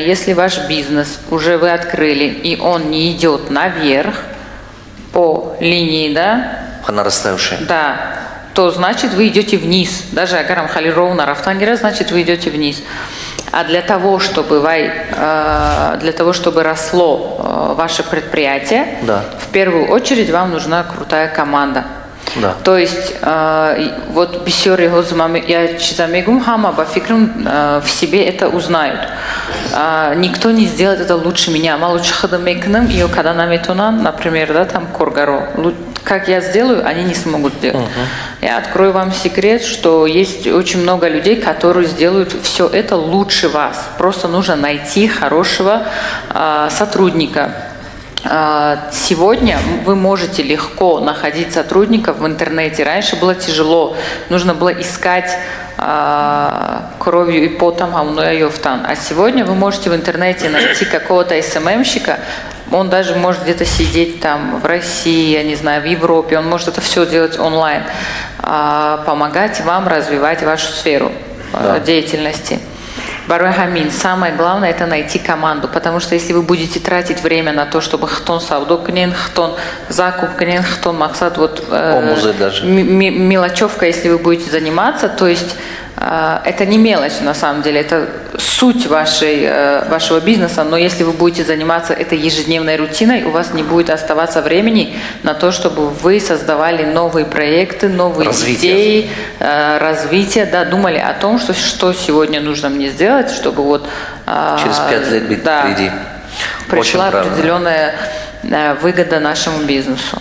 если ваш бизнес уже вы открыли, и он не идет наверх по линии, да? По нарастающей. Да. То значит вы идете вниз. Даже агарам хали ровно рафтангера, значит вы идете вниз. А для того, чтобы росло ваше предприятие, да. в первую очередь вам нужна крутая команда. Да. То есть вот бисёр его я читамегум хама бафикрум в себе это узнают. Никто не сделает это лучше меня. Малучи хадамекным и когда наметунан, например, да, там коргаро. Как я сделаю, они не смогут сделать. Я открою вам секрет, что есть очень много людей, которые сделают все это лучше вас. Просто нужно найти хорошего сотрудника. Сегодня вы можете легко находить сотрудников в интернете. Раньше было тяжело, нужно было искать кровью и потом гаунояёфтан. А сегодня вы можете в интернете найти какого-то СММщика, он даже может где-то сидеть там в России, я не знаю, в Европе, он может это все делать онлайн, помогать вам развивать вашу сферу деятельности. Барвахамин, самое главное это найти команду, потому что если вы будете тратить время на то, чтобы хтон саудокнен, хтон закупкнен, хтон максат, вот мелочевка, если вы будете заниматься, то есть это не мелочь на самом деле, это суть вашего бизнеса, но если вы будете заниматься этой ежедневной рутиной, у вас не будет оставаться времени на то, чтобы вы создавали новые проекты, новые идеи, развитие, да, думали о том, что сегодня нужно мне сделать, чтобы вот через 5 лет быть впереди. Пришла определенная выгода нашему бизнесу.